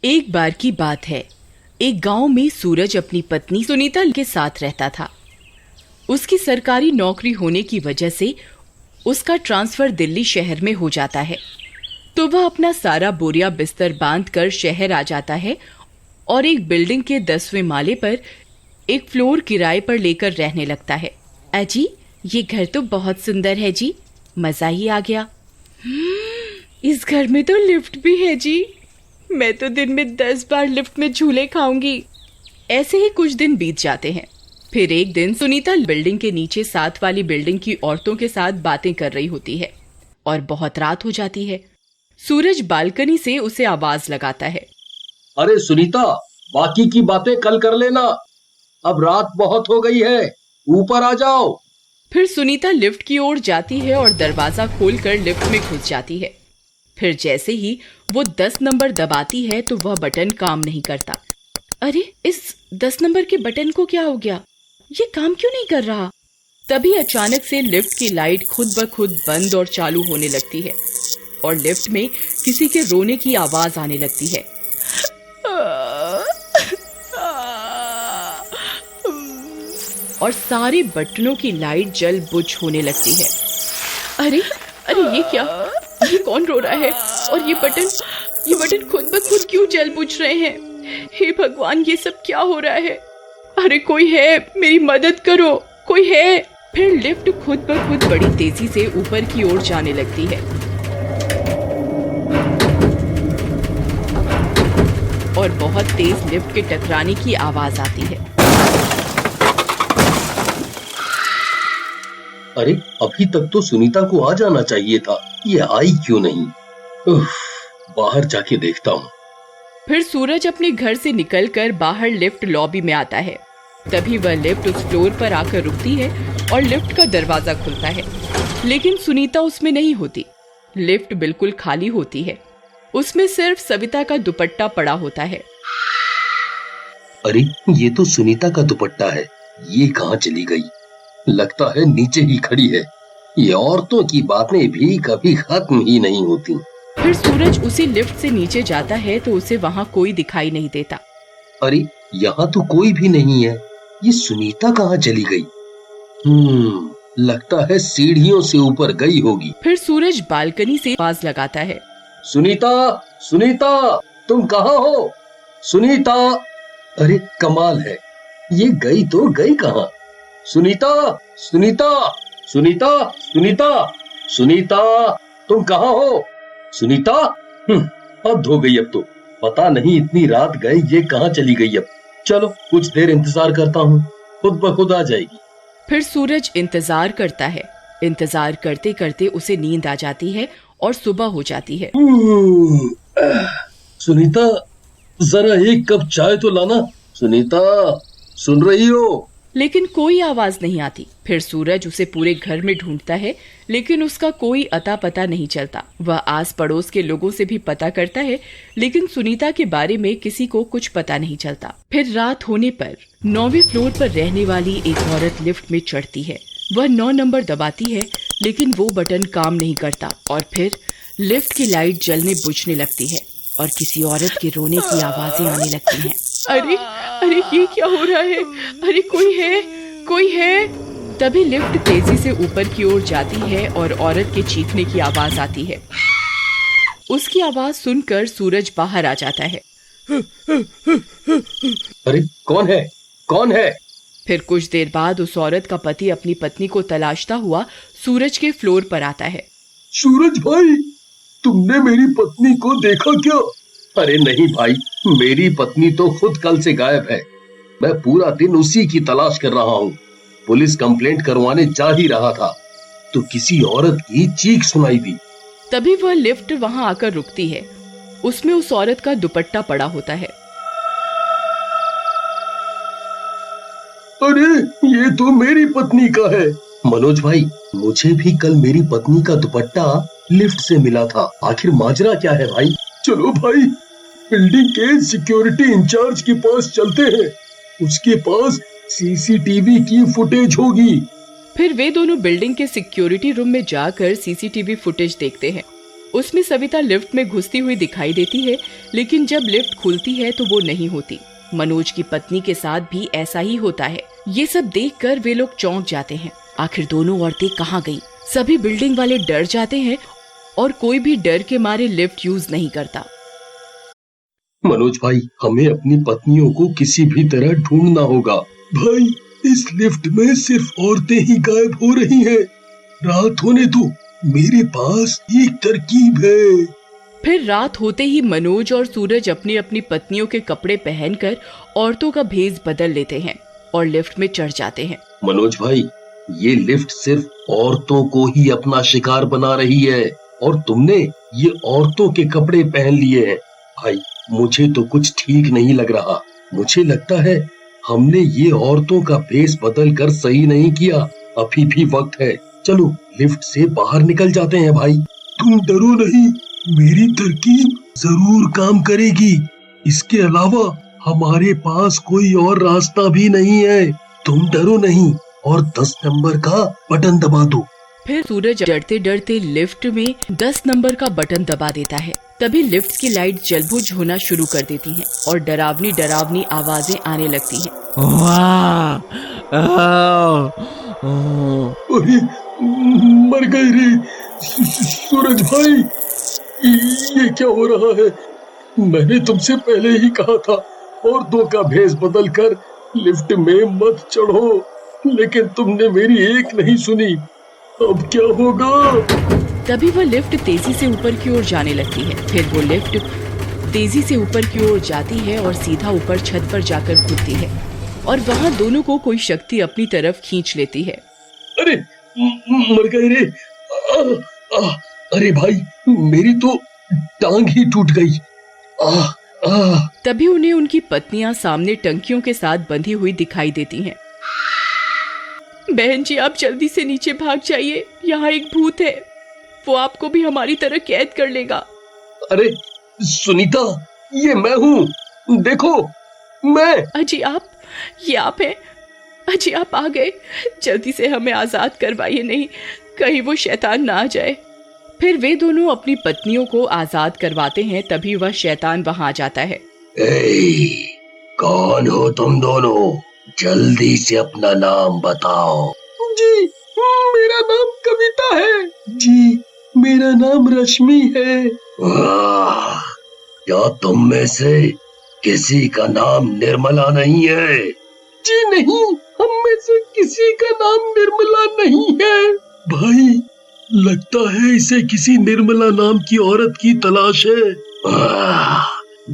एक बार की बात है। एक गांव में सूरज अपनी पत्नी सुनीता के साथ रहता था। उसकी सरकारी नौकरी होने की वजह से उसका ट्रांसफर दिल्ली शहर में हो जाता है। तो वह अपना सारा बोरिया बिस्तर बांधकर शहर आ जाता है और एक बिल्डिंग के 10वें माले पर एक फ्लोर किराए पर लेकर रहने लगता है। अजी, ये घर तो बहुत सुंदर है जी, मजा ही आ गया। इस घर में तो लिफ्ट भी है जी, मैं तो दिन में 10 बार लिफ्ट में झूले खाऊंगी। ऐसे ही कुछ दिन बीत जाते हैं। फिर एक दिन सुनीता बिल्डिंग के नीचे साथ वाली बिल्डिंग की औरतों के साथ बातें कर रही होती है और बहुत रात हो जाती है। सूरज बालकनी से उसे आवाज लगाता है, अरे सुनीता, बाकी की बातें कल कर लेना, अब रात बहुत हो गई है, ऊपर आ जाओ। फिर सुनीता लिफ्ट की ओर जाती है और दरवाजा खोलकर लिफ्ट में घुस जाती है। फिर जैसे ही वो 10 नंबर दबाती है तो वह बटन काम नहीं करता। अरे, इस 10 नंबर के बटन को क्या हो गया? ये काम क्यों नहीं कर रहा? तभी अचानक से लिफ्ट की लाइट खुद ब खुद बंद और चालू होने लगती है और लिफ्ट में किसी के रोने की आवाज आने लगती है। और सारे बटनों की लाइट जल बुझ होने लगती है। अरे अरे, ये क्या? ये कौन रो रहा है? और ये बटन खुद ब खुद क्यों जल बुझ रहे हैं? हे भगवान, ये सब क्या हो रहा है? अरे कोई है, मेरी मदद करो, कोई है। फिर लिफ्ट खुद ब खुद बड़ी तेजी से ऊपर की ओर जाने लगती है और बहुत तेज लिफ्ट के टकराने की आवाज आती है। अरे, अभी तक तो सुनीता को आ जाना चाहिए था, ये आई क्यों नहीं? बाहर जाके देखता हूँ। फिर सूरज अपने घर से निकलकर बाहर लिफ्ट लॉबी में आता है। तभी वह लिफ्ट उस फ्लोर पर आकर रुकती है और लिफ्ट का दरवाजा खुलता है, लेकिन सुनीता उसमें नहीं होती। लिफ्ट बिल्कुल खाली होती है, उसमें सिर्फ सविता का दुपट्टा पड़ा होता है। अरे, ये तो सुनीता का दुपट्टा है, ये कहाँ चली गई? लगता है नीचे ही खड़ी है। ये औरतों की बातें भी कभी खत्म ही नहीं होती। फिर सूरज उसी लिफ्ट से नीचे जाता है तो उसे वहाँ कोई दिखाई नहीं देता। अरे, यहाँ तो कोई भी नहीं है, ये सुनीता कहाँ चली गई? लगता है सीढ़ियों से ऊपर गई होगी। फिर सूरज बालकनी से आवाज लगाता है, सुनीता, सुनीता, तुम कहाँ हो? सुनीता! अरे कमाल है, ये गई तो गई कहाँ? सुनीता, सुनीता, सुनीता, सुनीता, सुनीता, तुम कहाँ हो? सुनीता! हद हो गई, अब तो पता नहीं इतनी रात गए ये कहाँ चली गई। अब चलो कुछ देर इंतजार करता हूँ, खुद ब खुद आ जाएगी। फिर सूरज इंतजार करता है। इंतजार करते करते उसे नींद आ जाती है और सुबह हो जाती है। सुनीता, जरा एक कप चाय तो लाना। सुनीता, सुन रही हो? लेकिन कोई आवाज नहीं आती। फिर सूरज उसे पूरे घर में ढूंढता है, लेकिन उसका कोई अता पता नहीं चलता। वह आस पड़ोस के लोगों से भी पता करता है, लेकिन सुनीता के बारे में किसी को कुछ पता नहीं चलता। फिर रात होने पर 9वें फ्लोर पर रहने वाली एक औरत लिफ्ट में चढ़ती है। वह 9 नंबर दबाती है, लेकिन वो बटन काम नहीं करता और फिर लिफ्ट की लाइट जलने बुझने लगती है और किसी औरत के रोने की आवाजें आने लगती हैं। अरे अरे, ये क्या हो रहा है? अरे कोई है, कोई है। तभी लिफ्ट तेजी से ऊपर की ओर जाती है और औरत के चीखने की आवाज आती है। उसकी आवाज सुनकर सूरज बाहर आ जाता है। अरे कौन है, कौन है? फिर कुछ देर बाद उस औरत का पति अपनी पत्नी को तलाशता हुआ सूरज के फ्लोर पर आता है। सूरज भाई, तुमने मेरी पत्नी को देखा क्या? अरे नहीं भाई, मेरी पत्नी तो खुद कल से गायब है। मैं पूरा दिन उसी की तलाश कर रहा हूँ। पुलिस कंप्लेंट करवाने जा ही रहा था तो किसी औरत की चीख सुनाई दी। तभी वह लिफ्ट वहाँ आकर रुकती है। उसमें उस औरत का दुपट्टा पड़ा होता है। अरे, ये तो मेरी पत्नी का है। मनोज भाई, मुझे भी कल मेरी पत्नी का दुपट्टा लिफ्ट से मिला था। आखिर माजरा क्या है भाई? चलो भाई, बिल्डिंग के सिक्योरिटी इंचार्ज के पास चलते हैं, उसके पास सीसीटीवी की फुटेज होगी। फिर वे दोनों बिल्डिंग के सिक्योरिटी रूम में जाकर सीसीटीवी फुटेज देखते हैं। उसमें सविता लिफ्ट में घुसती हुई दिखाई देती है, लेकिन जब लिफ्ट खुलती है तो वो नहीं होती। मनोज की पत्नी के साथ भी ऐसा ही होता है। ये सब देखकर वे लोग चौंक जाते हैं। आखिर दोनों औरतें कहाँ गईं? सभी बिल्डिंग वाले डर जाते हैं और कोई भी डर के मारे लिफ्ट यूज नहीं करता। मनोज भाई, हमें अपनी पत्नियों को किसी भी तरह ढूंढना होगा। भाई, इस लिफ्ट में सिर्फ औरतें ही गायब हो रही हैं। रात होने दो, मेरे पास एक तरकीब है। फिर रात होते ही मनोज और सूरज अपनी अपनी पत्नियों के कपड़े पहनकर औरतों का भेष बदल लेते हैं और लिफ्ट में चढ़ जाते हैं। मनोज भाई, ये लिफ्ट सिर्फ औरतों को ही अपना शिकार बना रही है और तुमने ये औरतों के कपड़े पहन लिए हैं। भाई, मुझे तो कुछ ठीक नहीं लग रहा। मुझे लगता है हमने ये औरतों का भेष बदल कर सही नहीं किया। अभी भी वक्त है, चलो लिफ्ट से बाहर निकल जाते हैं। भाई, तुम डरो नहीं, मेरी तरकीब जरूर काम करेगी। इसके अलावा हमारे पास कोई और रास्ता भी नहीं है। तुम डरो नहीं और 10 नंबर का बटन दबा दो। फिर सूरज डरते डरते लिफ्ट में 10 नंबर का बटन दबा देता है। तभी लिफ्ट की लाइट जलबुझ होना शुरू कर देती हैं और डरावनी डरावनी आवाजें आने लगती हैं। अरे, मर गए रे सूरज भाई, ये क्या हो रहा है? मैंने तुमसे पहले ही कहा था औरतों का भेष बदल कर लिफ्ट में मत चढ़ो, लेकिन तुमने मेरी एक नहीं सुनी। अब क्या होगा? तभी वह लिफ्ट तेजी से ऊपर की ओर जाने लगती है। फिर वो लिफ्ट तेजी से ऊपर की ओर जाती है और सीधा ऊपर छत पर जाकर खुलती है और वहाँ दोनों को कोई शक्ति अपनी तरफ खींच लेती है। अरे, मर गए रे। अरे भाई, मेरी तो टांग ही टूट गई। तभी उन्हें उनकी पत्नियां सामने टंकियों के साथ बंधी हुई दिखाई देती हैं। बहन जी, आप जल्दी से नीचे भाग जाइए, यहाँ एक भूत है, वो आपको भी हमारी तरह कैद कर लेगा। अरे सुनीता, ये मैं हूँ, देखो मैं। अजी आप, ये आप हैं? अजी आप आ गए, जल्दी से हमें आजाद करवाइए, नहीं कहीं वो शैतान ना आ जाए। फिर वे दोनों अपनी पत्नियों को आजाद करवाते हैं। तभी वह शैतान वहां आ जाता है। कौन हो तुम दोनों? जल्दी से अपना नाम बताओ। जी, मेरा नाम कविता है। जी, मेरा नाम रश्मि है। क्या तुम में से किसी का नाम निर्मला नहीं है? जी नहीं, हम में से किसी का नाम निर्मला नहीं है। भाई, लगता है इसे किसी निर्मला नाम की औरत की तलाश है।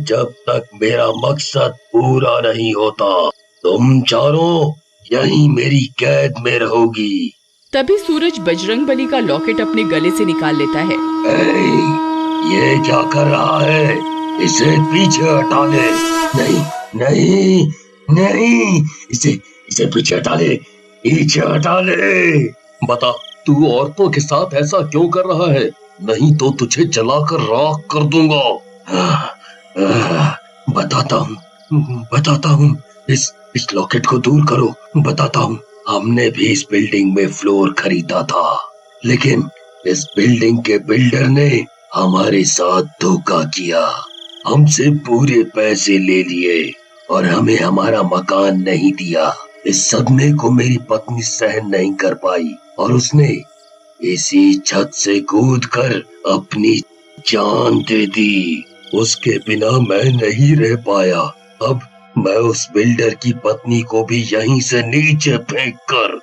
जब तक मेरा मकसद पूरा नहीं होता, तुम चारों यहीं मेरी कैद में रहोगी। तभी सूरज बजरंगबली का लॉकेट अपने गले से निकाल लेता है। ये क्या कर रहा है? इसे पीछे हटा ले। नहीं नहीं नहीं, इसे पीछे हटा ले, पीछे हटा ले। बता, तू औरतों के साथ ऐसा क्यों कर रहा है? नहीं तो तुझे जलाकर राख कर दूंगा। बताता हूँ, इस लॉकेट को दूर करो। बताता हूँ, हमने भी इस बिल्डिंग में फ्लोर खरीदा था, लेकिन इस बिल्डिंग के बिल्डर ने हमारे साथ धोखा किया। हमसे पूरे पैसे ले लिए और हमें हमारा मकान नहीं दिया। इस सदमे को मेरी पत्नी सहन नहीं कर पाई और उसने इसी छत से कूदकर अपनी जान दे दी। उसके बिना मैं नहीं रह पाया। अब मैं उस बिल्डर की पत्नी को भी यहीं से नीचे फेंककर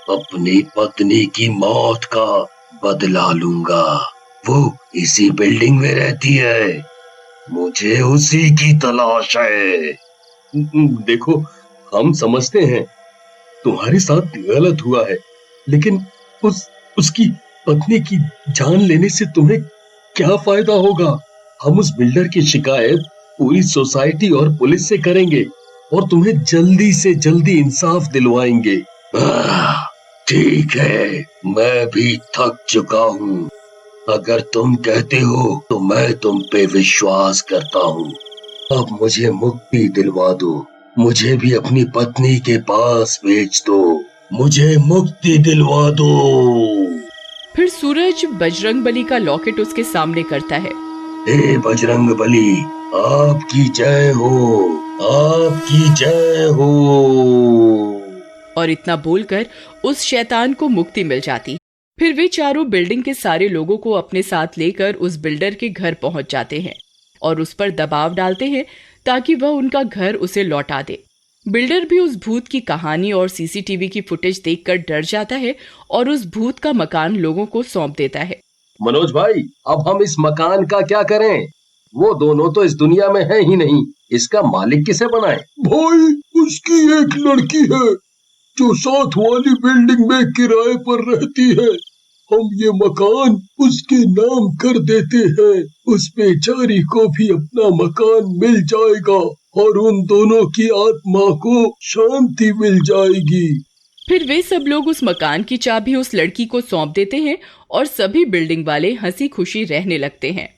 अपनी पत्नी की मौत का बदला लूंगा। वो इसी बिल्डिंग में रहती है, मुझे उसी की तलाश है। देखो, हम समझते हैं तुम्हारे साथ गलत हुआ है, लेकिन उसकी पत्नी की जान लेने से तुम्हें क्या फायदा होगा? हम उस बिल्डर की शिकायत पूरी सोसाइटी और पुलिस से करेंगे और तुम्हें जल्दी से जल्दी इंसाफ दिलवाएंगे। ठीक है, मैं भी थक चुका हूँ। अगर तुम कहते हो तो मैं तुम पे विश्वास करता हूँ। अब मुझे मुक्ति दिलवा दो, मुझे भी अपनी पत्नी के पास भेज दो, मुझे मुक्ति दिलवा दो। फिर सूरज बजरंगबली का लॉकेट उसके सामने करता है। हे बजरंगबली, आपकी जय हो, आपकी जय हो। और इतना बोलकर उस शैतान को मुक्ति मिल जाती। फिर वे चारों बिल्डिंग के सारे लोगों को अपने साथ लेकर उस बिल्डर के घर पहुंच जाते हैं और उस पर दबाव डालते हैं ताकि वह उनका घर उसे लौटा दे। बिल्डर भी उस भूत की कहानी और सीसीटीवी की फुटेज देखकर डर जाता है और उस भूत का मकान लोगों को सौंप देता है। मनोज भाई, अब हम इस मकान का क्या करें? वो दोनों तो इस दुनिया में है ही नहीं, इसका मालिक किसे बनाए? भाई, उसकी एक लड़की है जो साथ वाली बिल्डिंग में किराए पर रहती है। हम ये मकान उसके नाम कर देते हैं। उस बेचारी को भी अपना मकान मिल जाएगा और उन दोनों की आत्मा को शांति मिल जाएगी। फिर वे सब लोग उस मकान की चाबी उस लड़की को सौंप देते हैं और सभी बिल्डिंग वाले हंसी खुशी रहने लगते हैं।